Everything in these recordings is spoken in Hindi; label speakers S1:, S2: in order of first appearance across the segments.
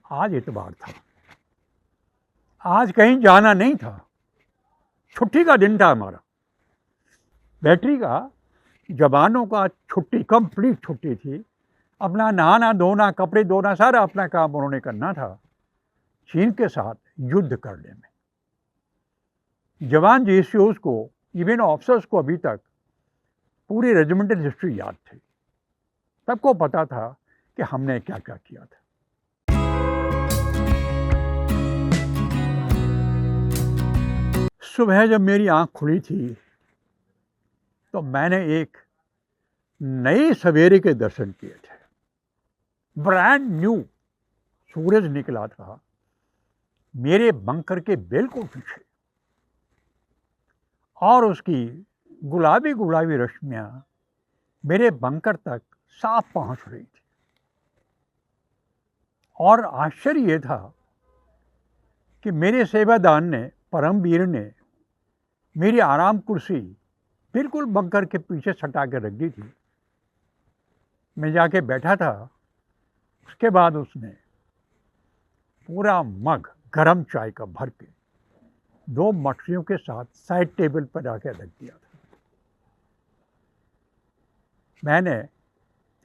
S1: आज इतवार था। आज कहीं जाना नहीं था, छुट्टी का दिन था हमारा। बैटरी का जवानों का छुट्टी, कंप्लीट छुट्टी थी। अपना नहाना धोना, कपड़े धोना, सारा अपना काम उन्होंने करना था चीन के साथ युद्ध करने में। जवान जीसीओस को, इवन ऑफिसर्स को अभी तक पूरी रेजिमेंटल हिस्ट्री याद थी। सबको पता था कि हमने क्या क्या किया था। सुबह जब मेरी आंख खुली थी तो मैंने एक नए सवेरे के दर्शन किए थे। ब्रांड न्यू सूरज निकला था मेरे बंकर के बिल्कुल पीछे, और उसकी गुलाबी गुलाबी रश्मियां मेरे बंकर तक साफ पहुंच रही थी। और आश्चर्य यह था कि मेरे सेवादान ने, परमवीर ने, मेरी आराम कुर्सी बिल्कुल बंकर के पीछे सटा के रख दी थी। मैं जाके बैठा था। उसके बाद उसने पूरा मग गरम चाय का भर के 2 मछलियों के साथ साइड टेबल पर जाके रख दिया था। मैंने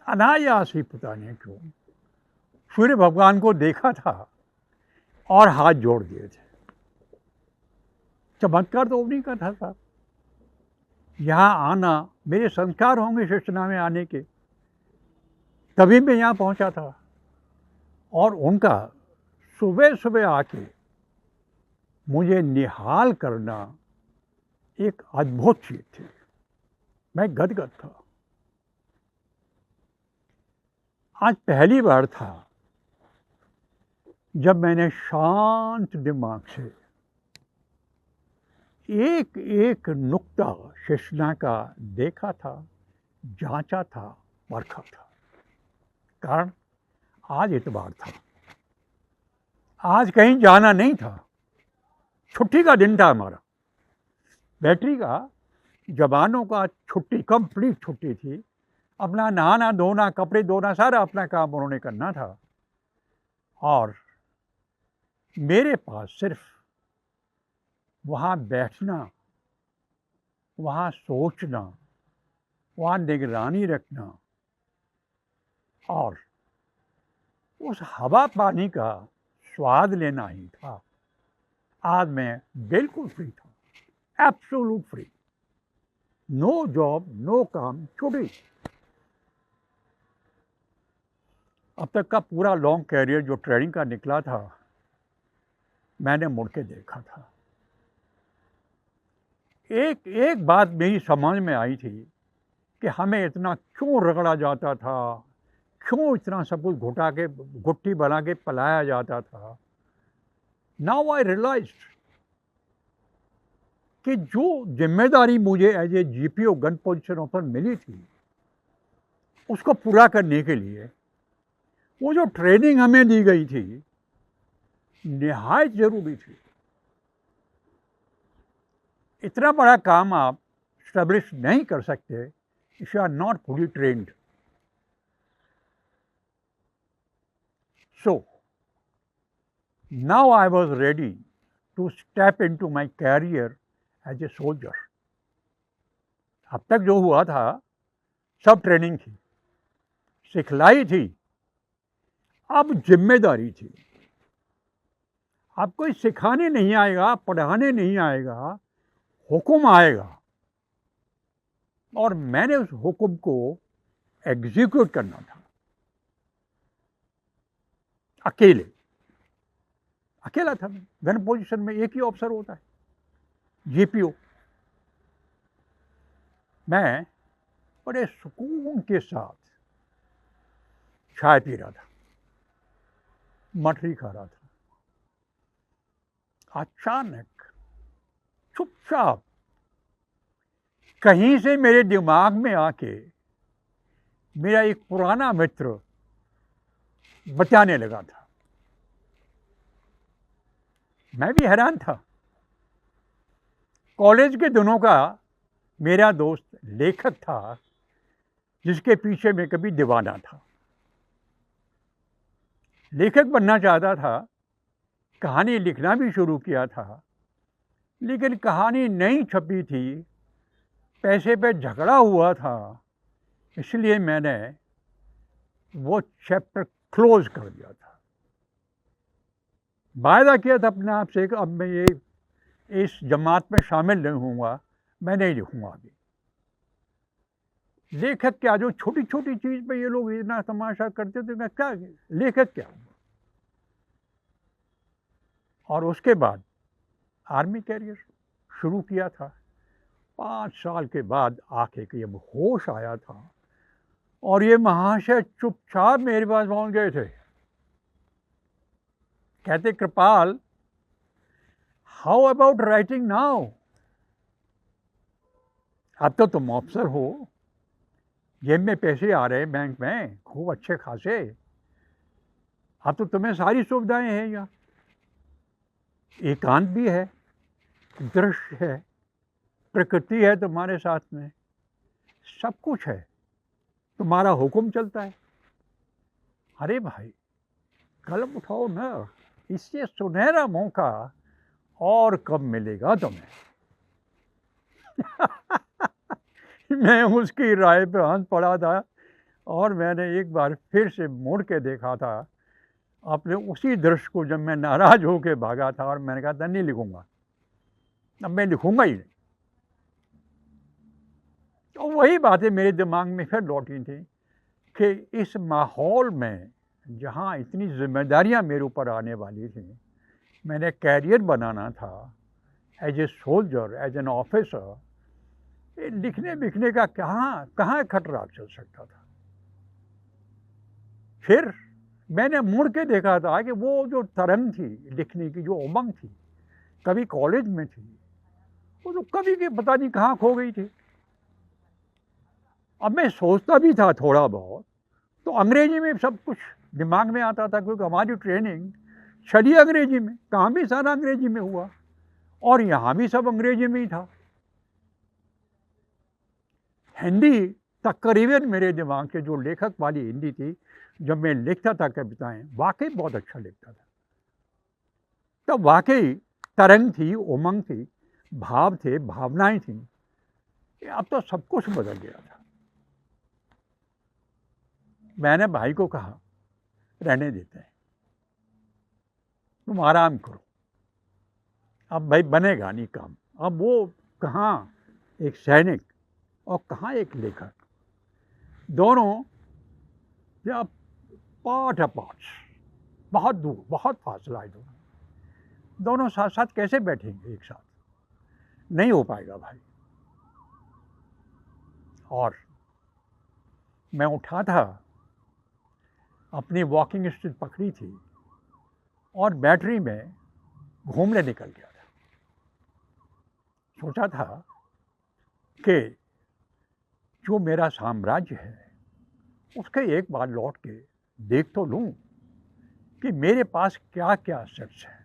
S1: अनायास ही, पता नहीं क्यों, सूर्य भगवान को देखा था और हाथ जोड़ दिए थे। चमत्कार तो नहीं था साहब। यहाँ आना, मेरे संस्कार होंगे शिष्टना में आने के, तभी मैं यहाँ पहुँचा था। और उनका सुबह सुबह आके मुझे निहाल करना एक अद्भुत चीज थी। मैं गदगद था। आज पहली बार था जब मैंने शांत दिमाग से एक एक नुक्ता शिष्टना का देखा था, जांचा था, परखा था। कारण आज इतवार था। आज कहीं जाना नहीं था, छुट्टी का दिन था हमारा। बैटरी का जवानों का छुट्टी, कंप्लीट छुट्टी थी। अपना नहाना धोना, कपड़े धोना, सारा अपना काम उन्होंने करना था। और मेरे पास सिर्फ वहाँ बैठना, वहाँ सोचना, वहाँ निगरानी रखना और उस हवा पानी का स्वाद लेना ही था। आज मैं बिल्कुल फ्री था, absolute free. No job, no काम, छुट्टी। अब तक का पूरा लॉन्ग कैरियर जो ट्रेनिंग का निकला था, मैंने मुड़ के देखा था। एक एक बात मेरी समझ में आई थी कि हमें इतना क्यों रगड़ा जाता था, क्यों इतना सब कुछ घुटा के, गुट्टी बना के पलाया जाता था। नाउ आई रियलाइज्ड कि जो जिम्मेदारी मुझे as a GPO gun position officer मिली थी, उसको पूरा करने के लिए वो जो ट्रेनिंग हमें दी गई थी, निहायत जरूरी थी। इतना बड़ा काम आप स्टैब्लिश नहीं कर सकते if you are not fully trained. So, now I was ready to step into my career as a soldier. अब तक जो हुआ था सब ट्रेनिंग थी, सिखलाई थी, अब जिम्मेदारी थी। अब कोई सिखाने नहीं आएगा, पढ़ाने नहीं आएगा, हुक्म आएगा और मैंने उस हुक्म को एग्जीक्यूट करना था। अकेला था मैं। गन पोजीशन में एक ही ऑफिसर होता है, जीपीओ। मैं बड़े सुकून के साथ चाय पी रहा था, मठरी खा रहा था। अचानक चुपचाप कहीं से मेरे दिमाग में आके मेरा एक पुराना मित्र बचाने लगा था। मैं भी हैरान था। कॉलेज के दिनों का मेरा दोस्त लेखक था जिसके पीछे मैं कभी दीवाना था। लेखक बनना चाहता था, कहानी लिखना भी शुरू किया था, लेकिन कहानी नहीं छपी थी, पैसे पे झगड़ा हुआ था, इसलिए मैंने वो चैप्टर क्लोज कर दिया था। वायदा किया था अपने आप से कि अब मैं ये इस जमात में शामिल नहीं होऊंगा, मैं नहीं लिखूंगा अभी। लेखक क्या, जो छोटी छोटी चीज पे ये लोग इतना तमाशा करते थे, मैं क्या लेखक क्या हूँ। और उसके बाद आर्मी कैरियर शुरू किया था। 5 साल के बाद आके कि जब होश आया था और ये महाशय चुपचाप मेरे पास पहुंच गए थे, कहते कृपाल, हाउ अबाउट राइटिंग नाउ? अब तो तुम अफसर हो, जेब में पैसे आ रहे हैं बैंक में खूब अच्छे खासे, अब तो तुम्हें सारी सुविधाएं हैं, यहाँ एकांत भी है, दृश्य है, प्रकृति है तुम्हारे साथ में, सब कुछ है, तुम्हारा हुक्म चलता है। अरे भाई कलम उठाओ ना, इससे सुनहरा मौका और कब मिलेगा तुम्हें। मैं उसकी राय पे हंस पड़ा था और मैंने एक बार फिर से मुड़ के देखा था अपने उसी दृश्य को, जब मैं नाराज होके भागा था, और मैंने कहा था नहीं लिखूंगा, अब मैं लिखूंगा ही नहीं। तो वही बातें मेरे दिमाग में फिर लौटी थी कि इस माहौल में जहाँ इतनी जिम्मेदारियाँ मेरे ऊपर आने वाली थी, मैंने कैरियर बनाना था as a soldier, as an officer, लिखने बिखने का कहाँ खतरा चल सकता था। फिर मैंने मुड़ के देखा था कि वो जो तरंग थी लिखने की, जो उमंग थी, कभी कॉलेज में थी, वो तो कभी के पता नहीं कहाँ खो गई थी। अब मैं सोचता भी था थोड़ा बहुत, तो अंग्रेजी में सब कुछ दिमाग में आता था, क्योंकि हमारी ट्रेनिंग चली अंग्रेजी में, काम भी सारा अंग्रेजी में हुआ और यहाँ भी सब अंग्रेजी में ही था। हिंदी तकरीबन मेरे दिमाग के जो लेखक वाली हिंदी थी, जब मैं लिखता था कविताएं, वाकई बहुत अच्छा लिखता था। तो वाकई तरंग थी, उमंग थी, भाव थे, भावनाएं थी। अब तो सब कुछ बदल गया था। मैंने भाई को कहा रहने देते हैं, तुम आराम करो, अब भाई बनेगा नहीं काम। अब वो कहाँ एक सैनिक और कहाँ एक लेखक, दोनों जब पार्ट अपार्ट, बहुत दूर, बहुत फासला है, दोनों साथ साथ कैसे बैठेंगे एक साथ, नहीं हो पाएगा भाई। और मैं उठा था, अपनी वॉकिंग स्टिक पकड़ी थी और बैटरी में घूमने निकल गया था। सोचा था कि जो मेरा साम्राज्य है उसके एक बार लौट के देख तो लूं कि मेरे पास क्या क्या सेट्स हैं।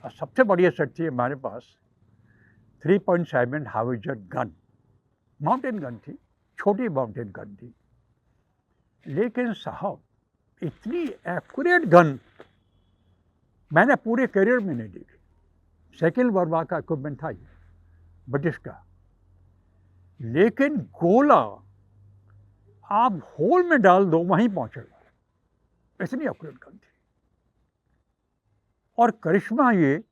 S1: और सबसे बड़ी सेट थी हमारे पास 3.7 हाउइजर गन, माउंटेन गन थी, छोटी माउंटेन गन थी, लेकिन साहब इतनी एक्यूरेट गन मैंने पूरे करियर में नहीं देखी। सेकंड वर्ल्ड वॉर का इक्विपमेंट था ये, ब्रिटिश का, लेकिन गोला आप होल में डाल दो वहीं पहुंचेगा, इतनी एक्यूरेट गन थी। और करिश्मा ये,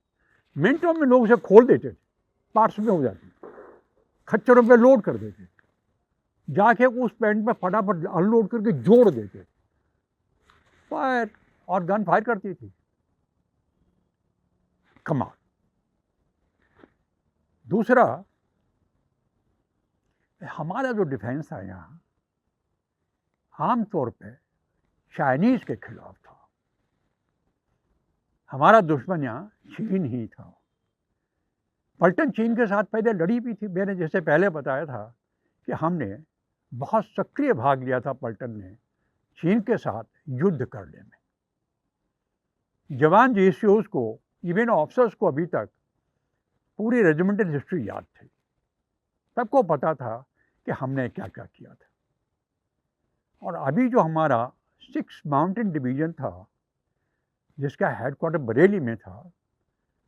S1: मिनटों में लोग उसे खोल देते थे, पार्ट्स में हो जाती, खच्चरों पे लोड कर देते, जाके उस पैंट पे फटाफट अनलोड करके जोड़ देते, फायर, और गन फायर करती थी। कमाल। दूसरा, हमारा जो डिफेंस था यहाँ आमतौर पे चाइनीज के खिलाफ था। हमारा दुश्मन यहाँ चीन ही था। पलटन चीन के साथ पहले लड़ी भी थी। मैंने जैसे पहले बताया था कि हमने बहुत सक्रिय भाग लिया था पलटन ने चीन के साथ युद्ध करने में। जवान जेसीओस को, इवन ऑफिसर्स को अभी तक पूरी रेजिमेंटल हिस्ट्री याद थी, सबको पता था कि हमने क्या क्या किया था। और अभी जो हमारा 6 माउंटेन डिवीज़न था जिसका हेडक्वार्टर बरेली में था,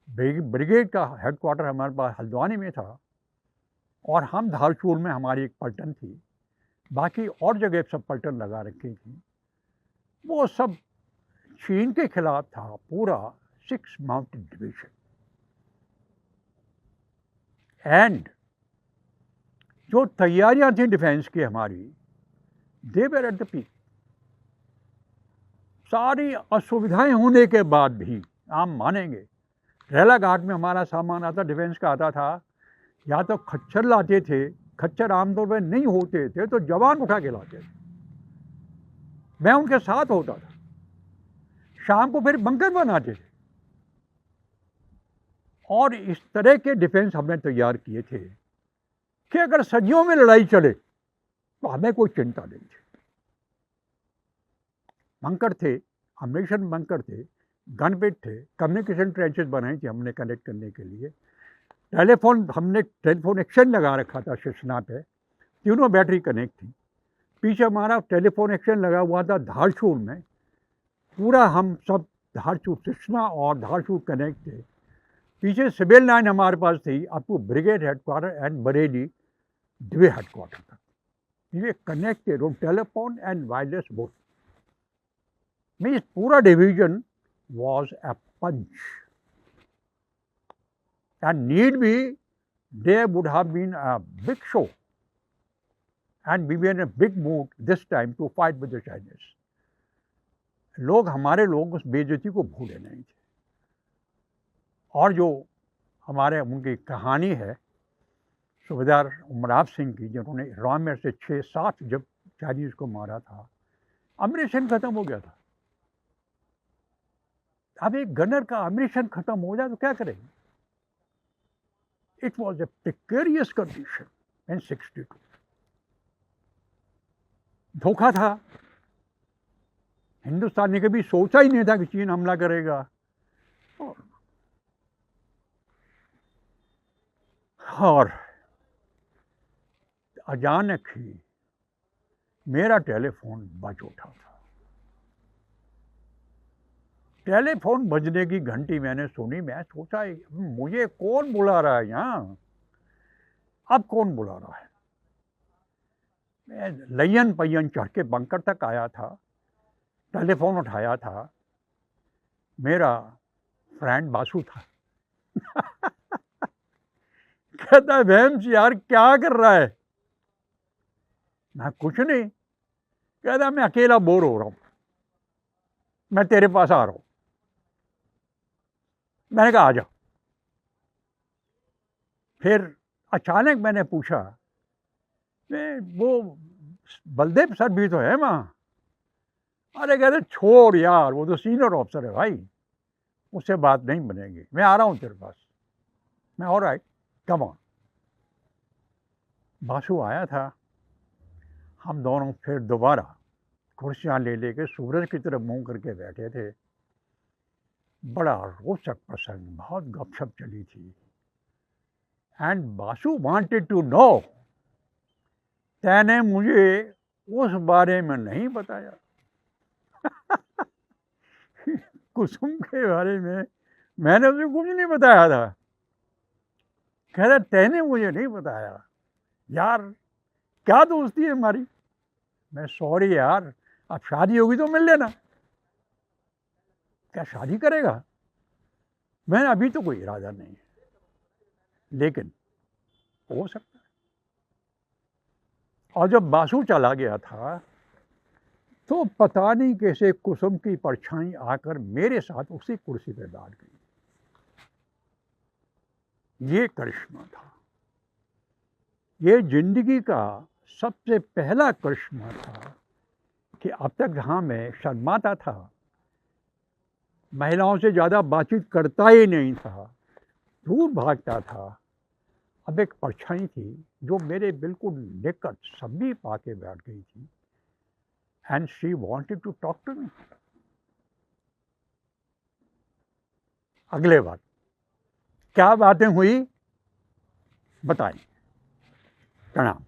S1: ब्रिगेड का हेडक्वार्टर हमारे पास हल्द्वानी में था, और हम धारचूर में हमारी एक पलटन थी, बाकी और जगह सब पलटन लगा रखी थी। वो सब चीन के खिलाफ था, पूरा 6 माउंटेन डिवीज़न। एंड जो तैयारियां थी डिफेंस की हमारी, दे वर एट द पीक। सारी असुविधाएं होने के बाद भी, आप मानेंगे, रेला घाट में हमारा सामान आता, डिफेंस का आता था, या तो खच्चर लाते थे, खच्चर आमतौर पर नहीं होते थे तो जवान उठा के लाते थे, मैं उनके साथ होता था। शाम को फिर बंकर बनाते थे, और इस तरह के डिफेंस हमने तैयार किए थे कि अगर सदियों में लड़ाई चले तो हमें कोई चिंता नहीं थी। बंकर थे, अम्यूनिशन बंकर थे, गन पिट थे, कम्युनिकेशन ट्रेंचेस बनाई थी हमने कनेक्ट करने के लिए। हमने टेलीफोन एक्सचेंज लगा रखा था शेषनाग पे, तीनों बैटरी कनेक्ट थी। पीछे हमारा टेलीफोन एक्सचेंज लगा हुआ था धारचूर में, पूरा हम सब धारचूर, शेषनाग और धारचूर कनेक्ट थे। पीछे सिविल लाइन हमारे पास थी up to brigade headquarter and Bareilly div headquarter तक। ये connected on telephone and wireless both. Means पूरा division was a punch, and need be there would have been a big show, and we were in a big mood this time to fight with the Chinese. लोग, हमारे लोग उस बेइज्जती को भूले नहीं थे। और जो हमारे उनकी कहानी है सूबेदार उमराव सिंह की, जिन्होंने रामेर से 6-7 जब चाइनीज को मारा था, अम्यूनिशन खत्म हो गया था। अब एक गनर का अम्यूनिशन खत्म हो जाए तो क्या करेंगे? It was a precarious condition in 62। धोखा था, हिंदुस्तान ने कभी सोचा ही नहीं था कि चीन हमला करेगा। और अचानक ही मेरा टेलीफोन बज उठा था। टेलीफोन बजने की घंटी मैंने सुनी, मैं सोचा मुझे कौन बुला रहा है यहाँ, अब कौन बुला रहा है। मैं लयन पयन चढ़ के बंकर तक आया था, टेलीफोन उठाया था, मेरा फ्रेंड बासु था। कहता है वेम्स यार क्या कर रहा है? मैं कुछ नहीं। कहता मैं अकेला बोर हो रहा हूं, मैं तेरे पास आ रहा हूं। मैंने कहा आ जा। फिर अचानक मैंने पूछा, वो बलदेव सर भी तो है वहां। अरे कहते छोड़ यार, वो तो सीनियर ऑफिसर है भाई, उससे बात नहीं बनेगी, मैं आ रहा हूं तेरे पास। मैं ऑलराइट, कम ऑन। बासु आया था, हम दोनों फिर दोबारा कुर्सियां ले लेके सूरज की तरफ मुंह करके बैठे थे। बड़ा रोचक प्रसंग, बहुत गपशप चली थी। And Basu wanted to know, तैने मुझे उस बारे में नहीं बताया। कुसुम के बारे में मैंने उसे कुछ नहीं बताया था। कह रहा तैने मुझे नहीं बताया यार, क्या दोस्ती है हमारी। मैं सॉरी यार, अब शादी होगी तो मिल लेना। क्या शादी करेगा? मैंने अभी तो कोई इरादा नहीं है, लेकिन हो सकता है। और जब बासु चला गया था तो पता नहीं कैसे कुसुम की परछाई आकर मेरे साथ उसी कुर्सी पे बैठ गई। ये करिश्मा था, ये जिंदगी का सबसे पहला करिश्मा था कि अब तक जहाँ मैं शर्माता था, महिलाओं से ज़्यादा बातचीत करता ही नहीं था, दूर भागता था, अब एक परछाई थी जो मेरे बिल्कुल निकट समीप आके बैठ गई थी। And she wanted to talk to me. अगले बार क्या बातें हुई बताएं। प्रणाम।